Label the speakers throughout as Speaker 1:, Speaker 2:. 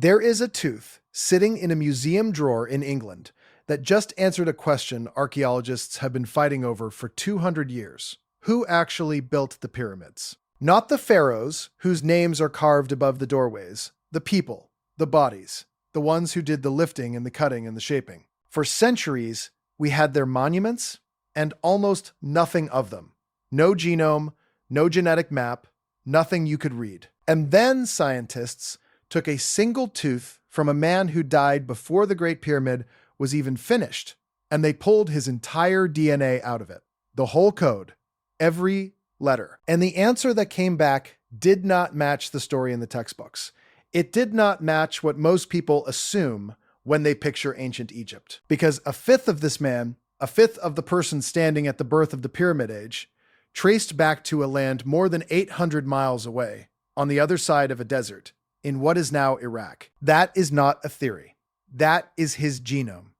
Speaker 1: There is a tooth sitting in a museum drawer in England that just answered a question archaeologists have been fighting over for 200 years. Who actually built the pyramids? Not the pharaohs, whose names are carved above the doorways. The people, the bodies, the ones who did the lifting and the cutting and the shaping. For centuries, we had their monuments and almost nothing of them. No genome, no genetic map, nothing you could read. And then scientists took a single tooth from a man who died before the Great Pyramid was even finished, and they pulled his entire DNA out of it. The whole code, every letter. And the answer that came back did not match the story in the textbooks. It did not match what most people assume when they picture ancient Egypt. Because a fifth of this man, a fifth of the person standing at the birth of the Pyramid Age, traced back to a land more than 800 miles away, on the other side of a desert, in what is now Iraq. That is not a theory. That is his genome.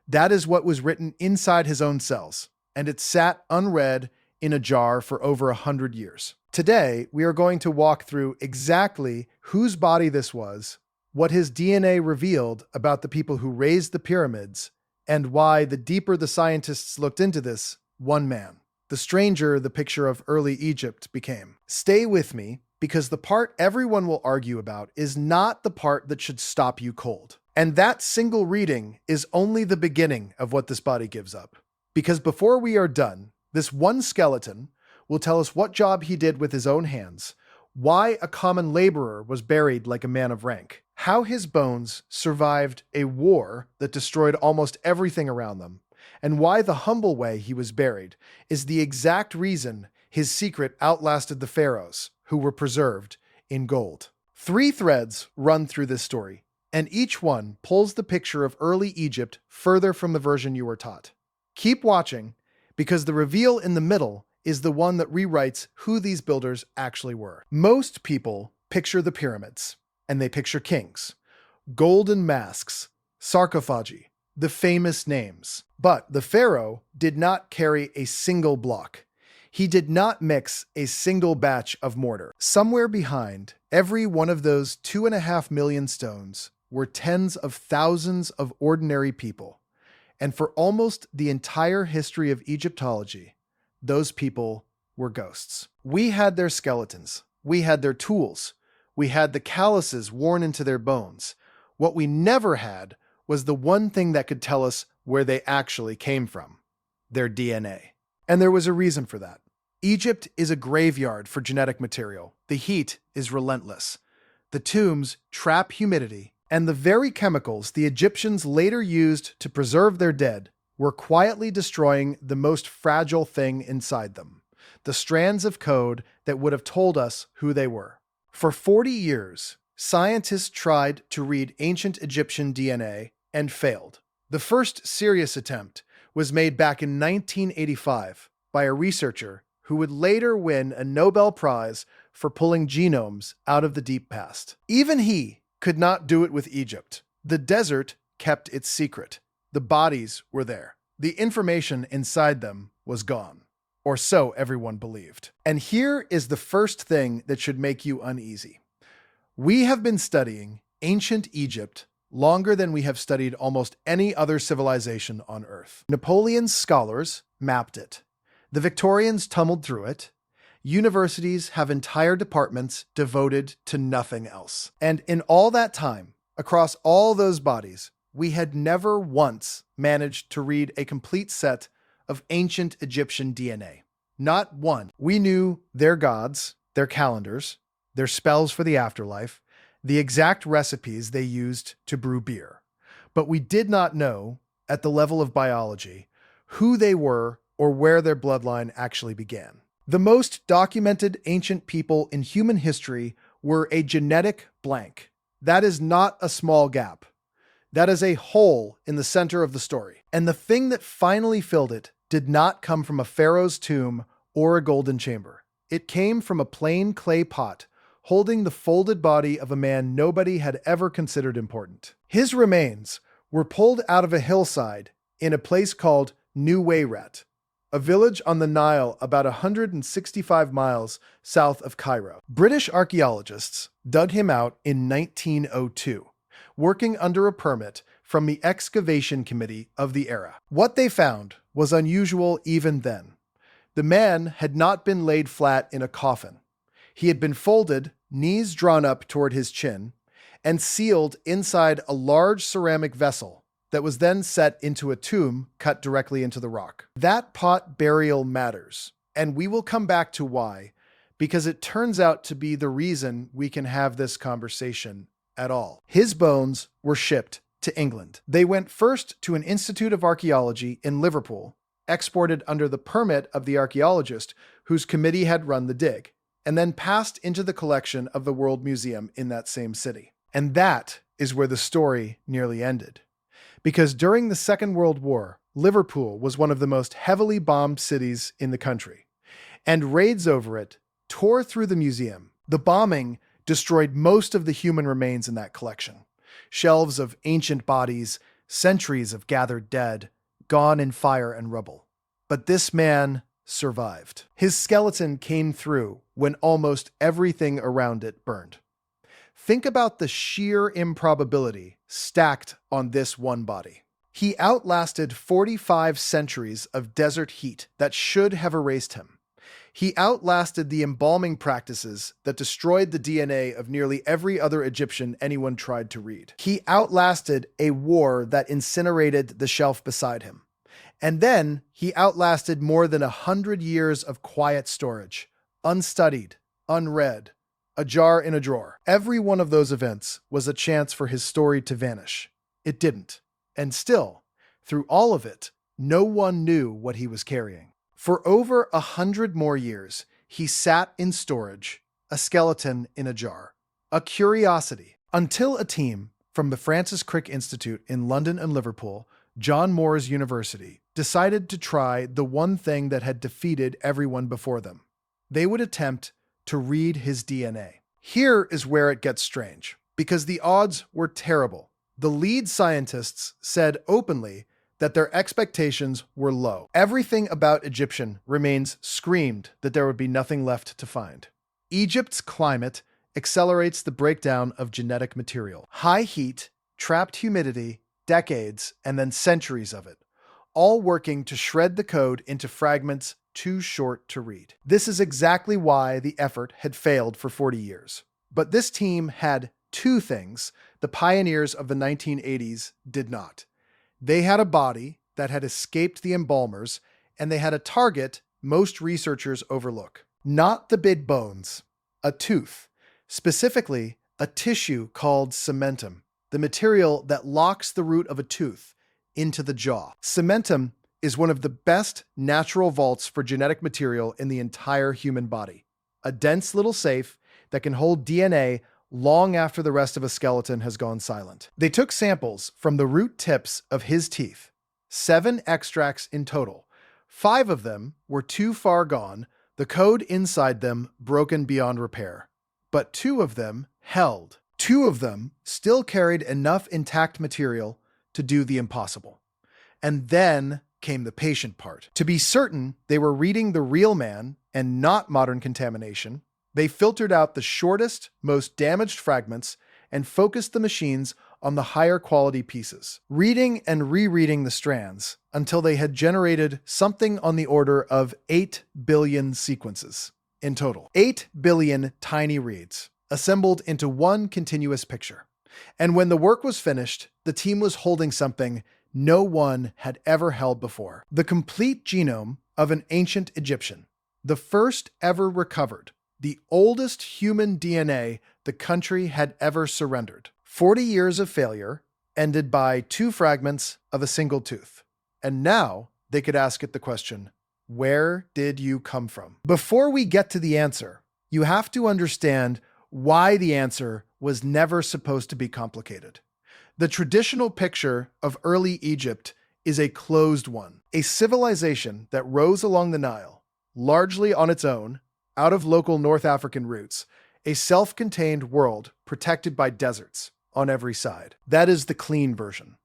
Speaker 1: That is what was written inside his own cells, and it sat unread in a jar for over 100 years. Today, we are going to walk through exactly whose body this was, what his DNA revealed about the people who raised the pyramids, and why, the deeper the scientists looked into this, one man, the stranger the picture of early Egypt became. Stay with me, because the part everyone will argue about is not the part that should stop you cold. And that single reading is only the beginning of what this body gives up. Because before we are done, this one skeleton will tell us what job he did with his own hands, why a common laborer was buried like a man of rank, how his bones survived a war that destroyed almost everything around them, and why the humble way he was buried is the exact reason his secret outlasted the pharaohs, who were preserved in gold. 3 threads run through this story, and each one pulls the picture of early Egypt further from the version you were taught. Keep watching, because the reveal in the middle is the one that rewrites who these builders actually were. Most people picture the pyramids, and they picture kings, golden masks, sarcophagi, the famous names. But the pharaoh did not carry a single block. He did not mix a single batch of mortar. Somewhere behind every one of those 2.5 million stones were tens of thousands of ordinary people. And for almost the entire history of Egyptology, those people were ghosts. We had their skeletons. We had their tools. We had the calluses worn into their bones. What we never had was the one thing that could tell us where they actually came from: their DNA. And there was a reason for that. Egypt is a graveyard for genetic material. The heat is relentless. The tombs trap humidity, and the very chemicals the Egyptians later used to preserve their dead were quietly destroying the most fragile thing inside them: the strands of code that would have told us who they were. For 40 years, scientists tried to read ancient Egyptian DNA and failed. The first serious attempt was made back in 1985 by a researcher who would later win a Nobel Prize for pulling genomes out of the deep past. Even he could not do it with Egypt. The desert kept its secret. The bodies were there. The information inside them was gone. Or so everyone believed. And here is the first thing that should make you uneasy. We have been studying ancient Egypt longer than we have studied almost any other civilization on Earth. Napoleon's scholars mapped it. The Victorians tumbled through it. Universities have entire departments devoted to nothing else. And in all that time, across all those bodies, we had never once managed to read a complete set of ancient Egyptian DNA. Not one. We knew their gods, their calendars, their spells for the afterlife, the exact recipes they used to brew beer. But we did not know, at the level of biology, who they were or where their bloodline actually began. The most documented ancient people in human history were a genetic blank. That is not a small gap. That is a hole in the center of the story. And the thing that finally filled it did not come from a pharaoh's tomb or a golden chamber. It came from a plain clay pot holding the folded body of a man nobody had ever considered important. His remains were pulled out of a hillside in a place called Nuwayrat, a village on the Nile about 165 miles south of Cairo. British archaeologists dug him out in 1902, working under a permit from the excavation committee of the era. What they found was unusual even then. The man had not been laid flat in a coffin. He had been folded, knees drawn up toward his chin, and sealed inside a large ceramic vessel that was then set into a tomb cut directly into the rock. That pot burial matters, and we will come back to why, because it turns out to be the reason we can have this conversation at all. His bones were shipped to England. They went first to an Institute of Archaeology in Liverpool, exported under the permit of the archaeologist whose committee had run the dig, and then passed into the collection of the World Museum in that same city. And that is where the story nearly ended. Because during the Second World War, Liverpool was one of the most heavily bombed cities in the country, and raids over it tore through the museum. The bombing destroyed most of the human remains in that collection. Shelves of ancient bodies, centuries of gathered dead, gone in fire and rubble. But this man survived. His skeleton came through when almost everything around it burned. Think about the sheer improbability stacked on this one body. He outlasted 45 centuries of desert heat that should have erased him. He outlasted the embalming practices that destroyed the DNA of nearly every other Egyptian anyone tried to read. He outlasted a war that incinerated the shelf beside him. And then he outlasted more than 100 years of quiet storage, unstudied, unread, a jar in a drawer. Every one of those events was a chance for his story to vanish. It didn't. And still, through all of it, no one knew what he was carrying. For over 100 more years, he sat in storage, a skeleton in a jar, a curiosity, until a team from the Francis Crick Institute in London and Liverpool, John Moores University, decided to try the one thing that had defeated everyone before them. They would attempt to read his DNA. Here is where it gets strange, because the odds were terrible. The lead scientists said openly that their expectations were low. Everything about Egyptian remains screamed that there would be nothing left to find. Egypt's climate accelerates the breakdown of genetic material. High heat, trapped humidity, decades, and then centuries of it, all working to shred the code into fragments too short to read. This is exactly why the effort had failed for 40 years. But this team had two things the pioneers of the 1980s did not. They had a body that had escaped the embalmers, and they had a target most researchers overlook. Not the big bones, a tooth, specifically a tissue called cementum, the material that locks the root of a tooth into the jaw. Cementum is one of the best natural vaults for genetic material in the entire human body. A dense little safe that can hold DNA long after the rest of a skeleton has gone silent. They took samples from the root tips of his teeth, 7 extracts in total. 5 of them were too far gone, the code inside them broken beyond repair. But 2 of them held. 2 of them still carried enough intact material to do the impossible. And then came the patient part. To be certain they were reading the real man and not modern contamination, they filtered out the shortest, most damaged fragments and focused the machines on the higher quality pieces, reading and rereading the strands until they had generated something on the order of 8 billion sequences in total. 8 billion tiny reads, assembled into one continuous picture. And when the work was finished, the team was holding something no one had ever held before. The complete genome of an ancient Egyptian, the first ever recovered, the oldest human DNA the country had ever surrendered. 40 years of failure ended by 2 fragments of a single tooth. And now they could ask it the question, where did you come from? Before we get to the answer, you have to understand why the answer was never supposed to be complicated. The traditional picture of early Egypt is a closed one, a civilization that rose along the Nile, largely on its own, out of local North African roots, a self-contained world protected by deserts on every side. That is the clean version.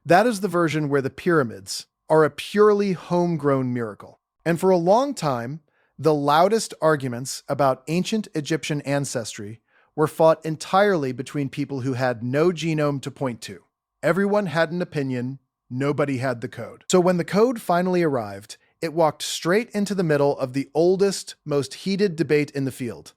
Speaker 1: That is the version where the pyramids are a purely homegrown miracle. And for a long time, the loudest arguments about ancient Egyptian ancestry were fought entirely between people who had no genome to point to. Everyone had an opinion, nobody had the code. So when the code finally arrived, it walked straight into the middle of the oldest, most heated debate in the field.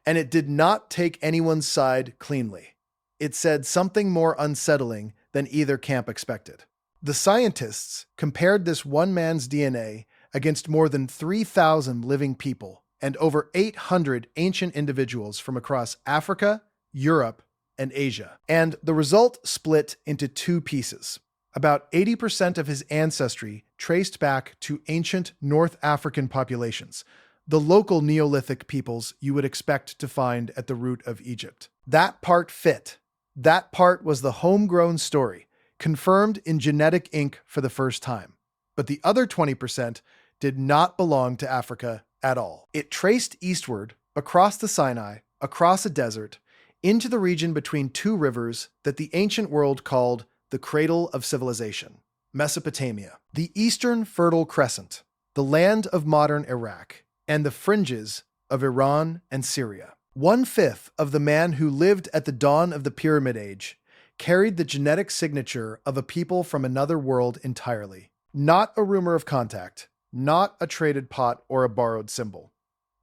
Speaker 1: And it did not take anyone's side cleanly. It said something more unsettling than either camp expected. The scientists compared this one man's DNA against more than 3,000 living people and over 800 ancient individuals from across Africa, Europe, and Asia. And the result split into two pieces. About 80% of his ancestry traced back to ancient North African populations, the local Neolithic peoples you would expect to find at the root of Egypt. That part fit. That part was the homegrown story, confirmed in genetic ink for the first time. But the other 20% did not belong to Africa at all. It traced eastward, across the Sinai, across a desert, into the region between two rivers that the ancient world called the cradle of civilization, Mesopotamia, the eastern Fertile Crescent, the land of modern Iraq, and the fringes of Iran and Syria. 1/5 of the man who lived at the dawn of the Pyramid Age carried the genetic signature of a people from another world entirely. Not a rumor of contact, not a traded pot or a borrowed symbol.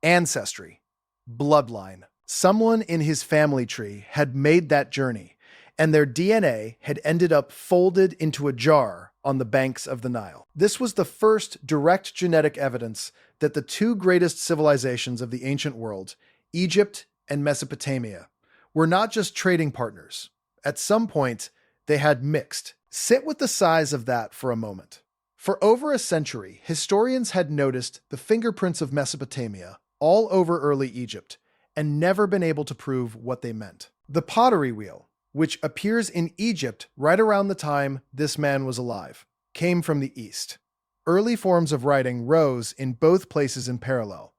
Speaker 1: Ancestry, bloodline. Someone in his family tree had made that journey, and their DNA had ended up folded into a jar on the banks of the Nile. This was the first direct genetic evidence that the two greatest civilizations of the ancient world, Egypt and Mesopotamia, were not just trading partners. At some point, they had mixed. Sit with the size of that for a moment. For over a century, historians had noticed the fingerprints of Mesopotamia all over early Egypt and never been able to prove what they meant. The pottery wheel, which appears in Egypt right around the time this man was alive, came from the East. Early forms of writing rose in both places in parallel,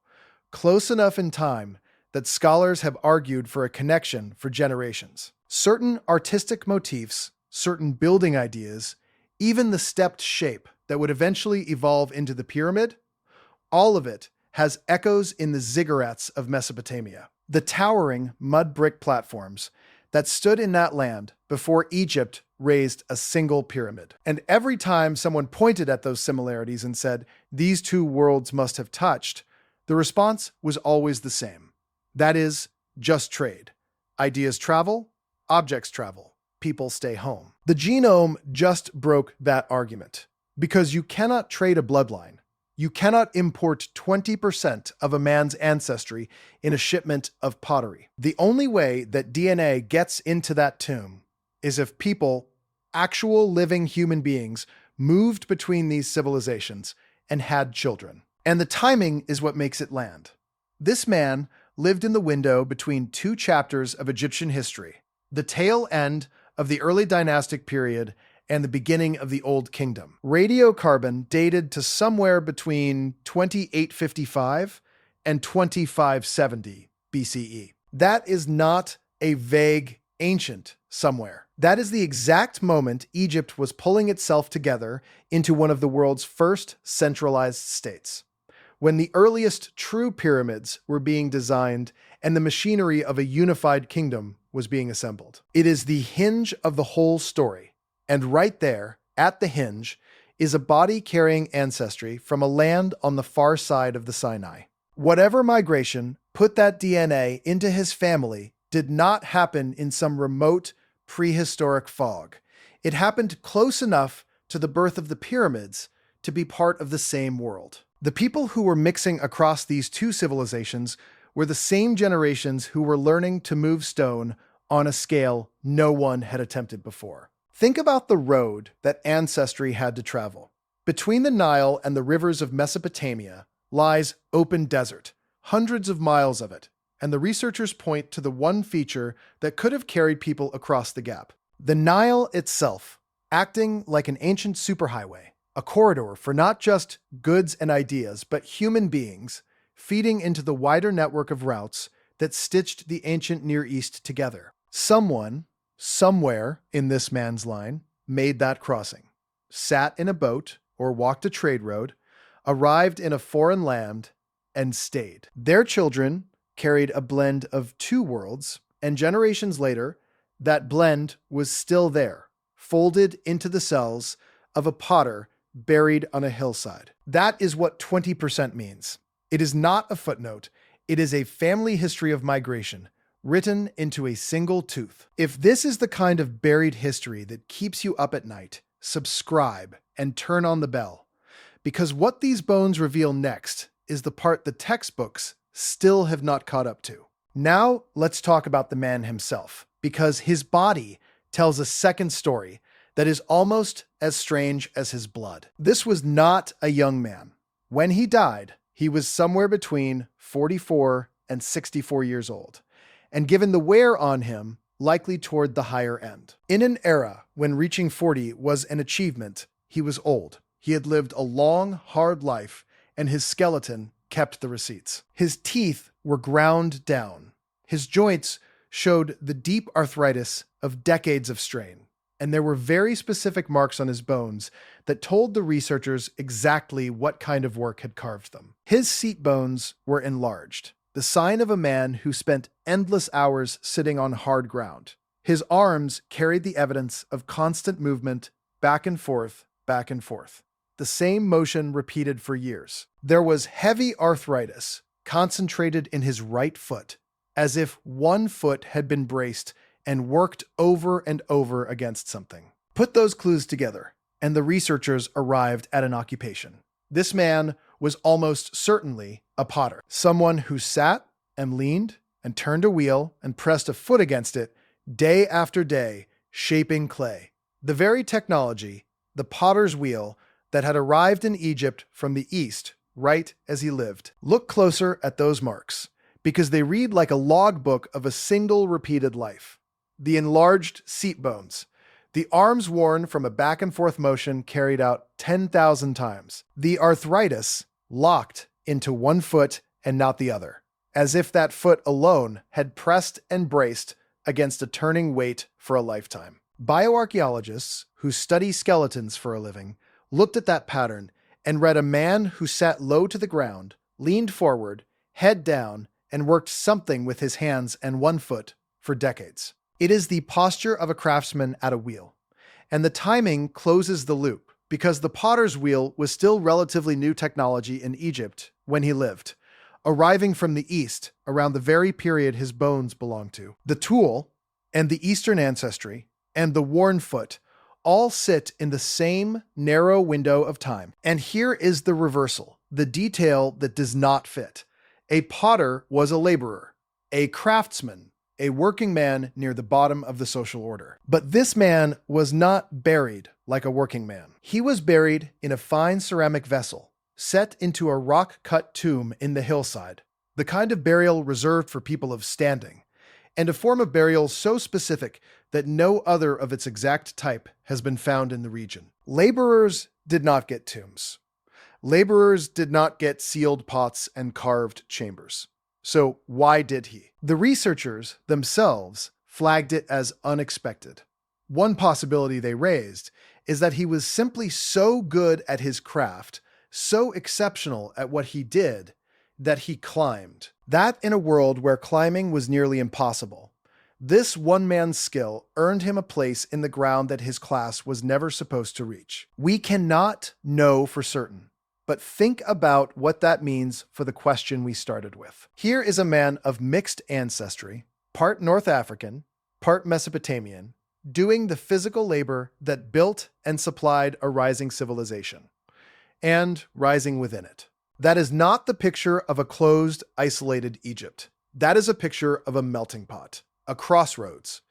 Speaker 1: close enough in time that scholars have argued for a connection for generations. Certain artistic motifs, certain building ideas, even the stepped shape that would eventually evolve into the pyramid, all of it has echoes in the ziggurats of Mesopotamia, the towering mud brick platforms that stood in that land before Egypt raised a single pyramid. And every time someone pointed at those similarities and said, these two worlds must have touched, the response was always the same. That is, just trade. Ideas travel, objects travel, people stay home. The genome just broke that argument, because you cannot trade a bloodline. You cannot import 20% of a man's ancestry in a shipment of pottery. The only way that DNA gets into that tomb is if people, actual living human beings, moved between these civilizations and had children. And the timing is what makes it land. This man lived in the window between two chapters of Egyptian history, the tail end of the early dynastic period and the beginning of the Old Kingdom. Radiocarbon dated to somewhere between 2855 and 2570 BCE. That is not a vague ancient somewhere. That is the exact moment Egypt was pulling itself together into one of the world's first centralized states, when the earliest true pyramids were being designed and the machinery of a unified kingdom was being assembled. It is the hinge of the whole story. And right there, at the hinge, is a body carrying ancestry from a land on the far side of the Sinai. Whatever migration put that DNA into his family did not happen in some remote, prehistoric fog. It happened close enough to the birth of the pyramids to be part of the same world. The people who were mixing across these two civilizations were the same generations who were learning to move stone on a scale no one had attempted before. Think about the road that ancestry had to travel. Between the Nile and the rivers of Mesopotamia lies open desert, hundreds of miles of it, and the researchers point to the one feature that could have carried people across the gap. The Nile itself, acting like an ancient superhighway, a corridor for not just goods and ideas, but human beings, feeding into the wider network of routes that stitched the ancient Near East together. Someone, somewhere in this man's line, made that crossing, sat in a boat or walked a trade road, arrived in a foreign land, and stayed. Their children carried a blend of two worlds, And generations later, that blend was still there, folded into the cells of a potter buried on a hillside. That is what 20% means. It is not a footnote. It is a family history of migration, written into a single tooth. If this is the kind of buried history that keeps you up at night, subscribe and turn on the bell. Because what these bones reveal next is the part the textbooks still have not caught up to. Now, let's talk about the man himself, because his body tells a second story that is almost as strange as his blood. This was not a young man. When he died, he was somewhere between 44 and 64 years old, and given the wear on him, likely toward the higher end. In an era when reaching 40 was an achievement, he was old. He had lived a long, hard life, and his skeleton kept the receipts. His teeth were ground down. His joints showed the deep arthritis of decades of strain, and there were very specific marks on his bones that told the researchers exactly what kind of work had carved them. His seat bones were enlarged, the sign of a man who spent endless hours sitting on hard ground. His arms carried the evidence of constant movement, back and forth, back and forth. The same motion repeated for years. There was heavy arthritis concentrated in his right foot, as if one foot had been braced and worked over and over against something. Put those clues together, and the researchers arrived at an occupation. This man was almost certainly a potter, someone who sat and leaned and turned a wheel and pressed a foot against it day after day, shaping clay. The very technology, the potter's wheel, that had arrived in Egypt from the east right as he lived. Look closer at those marks, because they read like a logbook of a single repeated life. The enlarged seat bones, the arms worn from a back and forth motion carried out 10,000 times, the arthritis locked into one foot and not the other, as if that foot alone had pressed and braced against a turning weight for a lifetime. Bioarchaeologists who study skeletons for a living looked at that pattern and read a man who sat low to the ground, leaned forward, head down, and worked something with his hands and one foot for decades. It is the posture of a craftsman at a wheel, and the timing closes the loop because the potter's wheel was still relatively new technology in Egypt when he lived, arriving from the east around the very period his bones belonged to. The tool and the Eastern ancestry and the worn foot all sit in the same narrow window of time. And here is the reversal, the detail that does not fit. A potter was a laborer, a craftsman, a working man near the bottom of the social order. But this man was not buried like a working man. He was buried in a fine ceramic vessel, set into a rock-cut tomb in the hillside, the kind of burial reserved for people of standing, and a form of burial so specific that no other of its exact type has been found in the region. Laborers did not get tombs. Laborers did not get sealed pots and carved chambers. So why did he? The researchers themselves flagged it as unexpected. One possibility they raised is that he was simply so good at his craft, so exceptional at what he did, that he climbed. That in a world where climbing was nearly impossible. This one-man skill earned him a place in the ground that his class was never supposed to reach. We cannot know for certain, but think about what that means for the question we started with. Here is a man of mixed ancestry, part North African, part Mesopotamian, doing the physical labor that built and supplied a rising civilization, and rising within it. That is not the picture of a closed, isolated Egypt. That is a picture of a melting pot, a crossroads,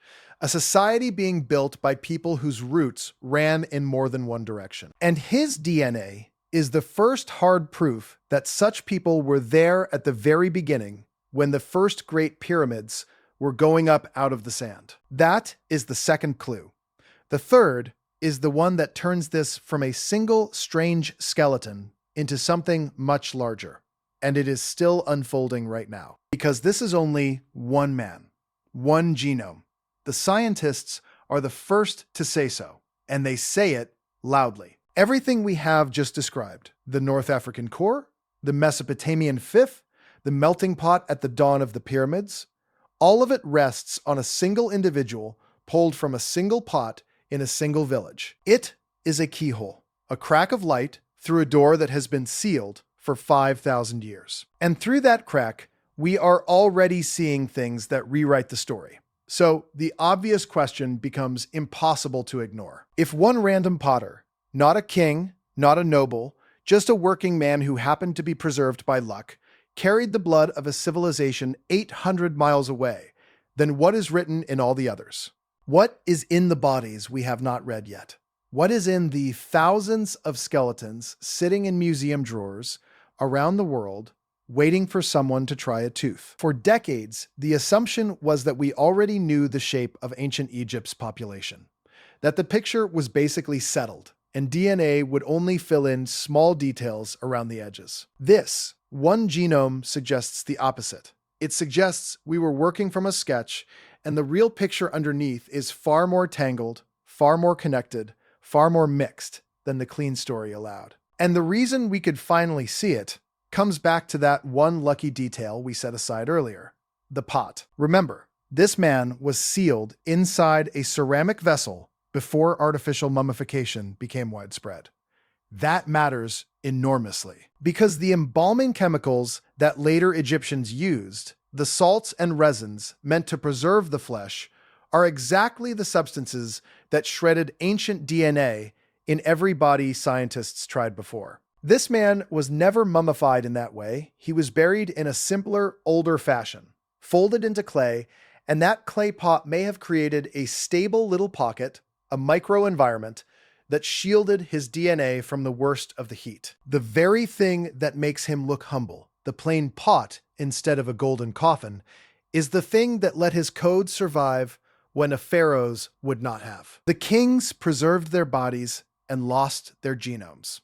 Speaker 1: a society being built by people whose roots ran in more than one direction. And his DNA is the first hard proof that such people were there at the very beginning when the first great pyramids were going up out of the sand. That is the second clue. The third is the one that turns this from a single strange skeleton into something much larger. And it is still unfolding right now. Because this is only one man, one genome. The scientists are the first to say so, and they say it loudly. Everything we have just described, the North African core, the Mesopotamian fifth, the melting pot at the dawn of the pyramids, All of it rests on a single individual pulled from a single pot in a single village. It is a keyhole, a crack of light through a door that has been sealed for 5,000 years. And through that crack, we are already seeing things that rewrite the story. So the obvious question becomes impossible to ignore. If one random potter, not a king, not a noble, just a working man who happened to be preserved by luck, carried the blood of a civilization 800 miles away, then what is written in all the others? What is in the bodies we have not read yet? What is in the thousands of skeletons sitting in museum drawers around the world, waiting for someone to try a tooth? For decades, the assumption was that we already knew the shape of ancient Egypt's population, that the picture was basically settled, and DNA would only fill in small details around the edges. This one genome suggests the opposite. It suggests we were working from a sketch, and the real picture underneath is far more tangled, far more connected, far more mixed than the clean story allowed. And the reason we could finally see it comes back to that one lucky detail we set aside earlier, the pot. Remember, this man was sealed inside a ceramic vessel before artificial mummification became widespread. That matters enormously, because the embalming chemicals that later Egyptians used, the salts and resins meant to preserve the flesh, are exactly the substances that shredded ancient DNA in every body scientists tried before. This man was never mummified in that way. He was buried in a simpler, older fashion, folded into clay, and that clay pot may have created a stable little pocket, a microenvironment, that shielded his DNA from the worst of the heat. The very thing that makes him look humble, the plain pot instead of a golden coffin, is the thing that let his code survive when a pharaoh's would not have. The kings preserved their bodies and lost their genomes.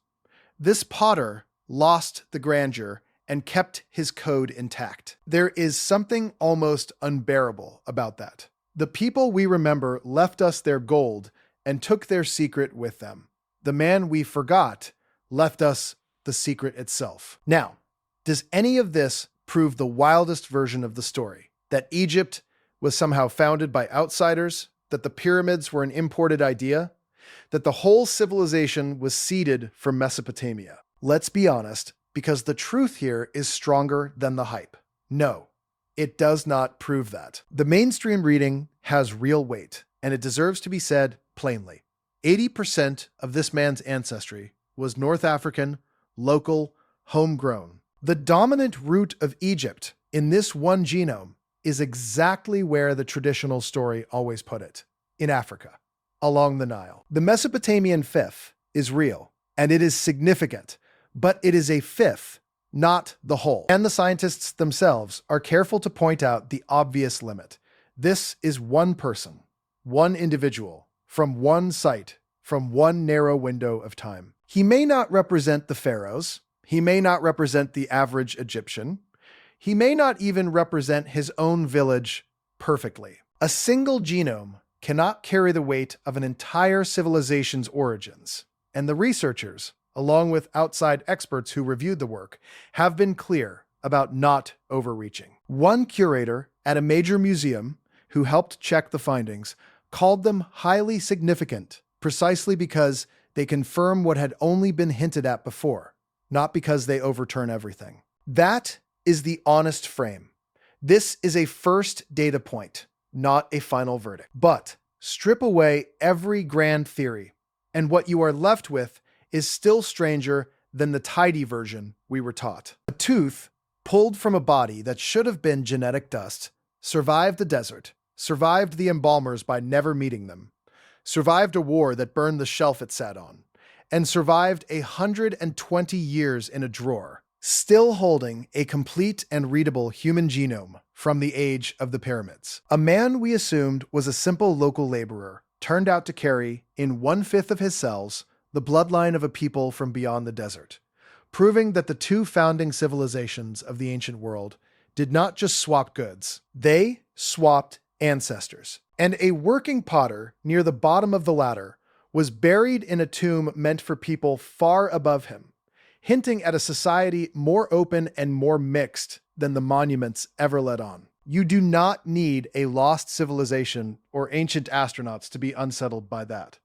Speaker 1: This potter lost the grandeur and kept his code intact. There is something almost unbearable about that. The people we remember left us their gold and took their secret with them. The man we forgot left us the secret itself. Now, does any of this prove the wildest version of the story? That Egypt was somehow founded by outsiders? That the pyramids were an imported idea? That the whole civilization was seeded from Mesopotamia? Let's be honest, because the truth here is stronger than the hype. No, it does not prove that. The mainstream reading has real weight, and it deserves to be said plainly. 80% of this man's ancestry was North African, local, homegrown. The dominant root of Egypt in this one genome is exactly where the traditional story always put it, in Africa, along the Nile. The Mesopotamian fifth is real, and it is significant, but it is a fifth, not the whole. And the scientists themselves are careful to point out the obvious limit. This is one person, one individual, from one site, from one narrow window of time. He may not represent the pharaohs. He may not represent the average Egyptian. He may not even represent his own village perfectly. A single genome cannot carry the weight of an entire civilization's origins. And the researchers, along with outside experts who reviewed the work, have been clear about not overreaching. One curator at a major museum who helped check the findings called them highly significant, precisely because they confirm what had only been hinted at before, not because they overturn everything. That is the honest frame. This is a first data point, not a final verdict. But strip away every grand theory, and what you are left with is still stranger than the tidy version we were taught. A tooth pulled from a body that should have been genetic dust survived the desert, survived the embalmers by never meeting them, survived a war that burned the shelf it sat on, and survived 120 years in a drawer, still holding a complete and readable human genome from the age of the pyramids. A man we assumed was a simple local laborer turned out to carry, in 1/5 of his cells, the bloodline of a people from beyond the desert, proving that the two founding civilizations of the ancient world did not just swap goods, they swapped ancestors. And a working potter near the bottom of the ladder was buried in a tomb meant for people far above him, hinting at a society more open and more mixed than the monuments ever let on. You do not need a lost civilization or ancient astronauts to be unsettled by that.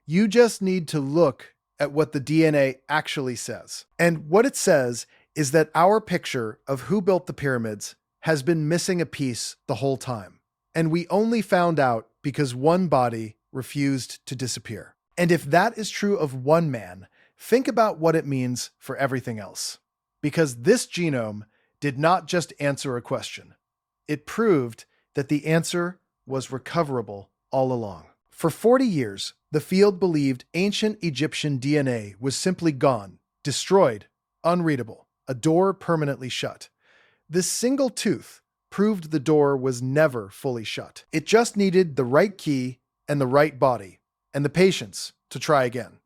Speaker 1: You just need to look at what the DNA actually says. And what it says is that our picture of who built the pyramids has been missing a piece the whole time. And we only found out because one body refused to disappear. And if that is true of one man, think about what it means for everything else. Because this genome did not just answer a question. It proved that the answer was recoverable all along. For 40 years, the field believed ancient Egyptian DNA was simply gone, destroyed, unreadable, a door permanently shut. This single tooth proved the door was never fully shut. It just needed the right key and the right body, and the patience to try again.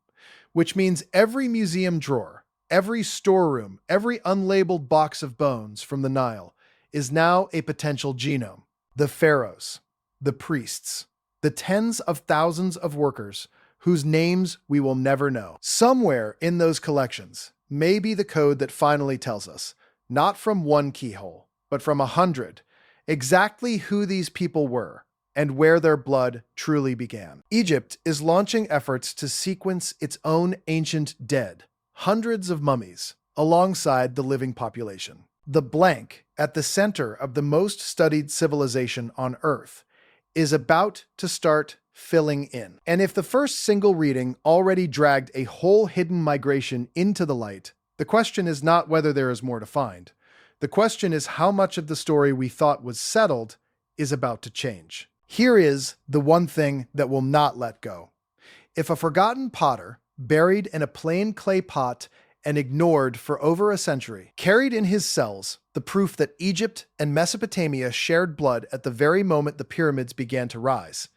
Speaker 1: Which means every museum drawer, every storeroom, every unlabeled box of bones from the Nile is now a potential genome. The pharaohs, the priests, the tens of thousands of workers whose names we will never know. Somewhere in those collections may be the code that finally tells us, not from one keyhole, but from 100, exactly who these people were and where their blood truly began. Egypt is launching efforts to sequence its own ancient dead, hundreds of mummies, alongside the living population. The blank at the center of the most studied civilization on Earth is about to start filling in. And if the first single reading already dragged a whole hidden migration into the light, the question is not whether there is more to find. The question is how much of the story we thought was settled is about to change. Here is the one thing that will not let go. If a forgotten potter, buried in a plain clay pot and ignored for over a century, carried in his cells the proof that Egypt and Mesopotamia shared blood at the very moment the pyramids began to rise,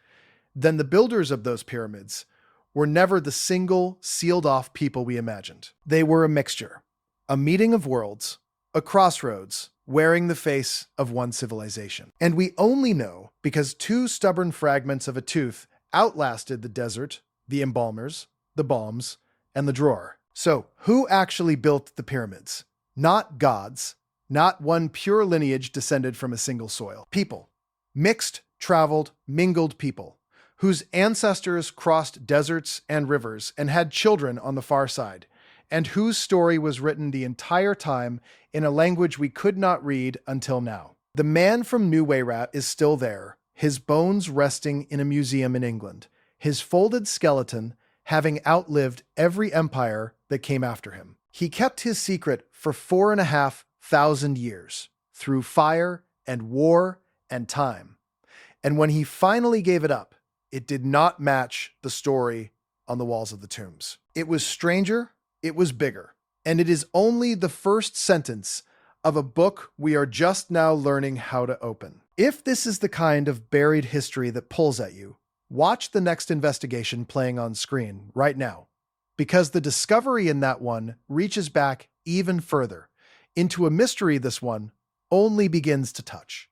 Speaker 1: then the builders of those pyramids were never the single, sealed-off people we imagined. They were a mixture, a meeting of worlds, a crossroads, wearing the face of one civilization. And we only know because two stubborn fragments of a tooth outlasted the desert, the embalmers, the bombs, and the drawer. So, who actually built the pyramids? Not gods, not one pure lineage descended from a single soil. People. Mixed, traveled, mingled people, whose ancestors crossed deserts and rivers and had children on the far side, and whose story was written the entire time in a language we could not read until now. The man from Nuwayrat is still there, his bones resting in a museum in England, his folded skeleton having outlived every empire that came after him. He kept his secret for 4,500 years, through fire and war and time. And when he finally gave it up, it did not match the story on the walls of the tombs. It was stranger, it was bigger, and it is only the first sentence of a book we are just now learning how to open. If this is the kind of buried history that pulls at you, watch the next investigation playing on screen right now, because the discovery in that one reaches back even further into a mystery this one only begins to touch.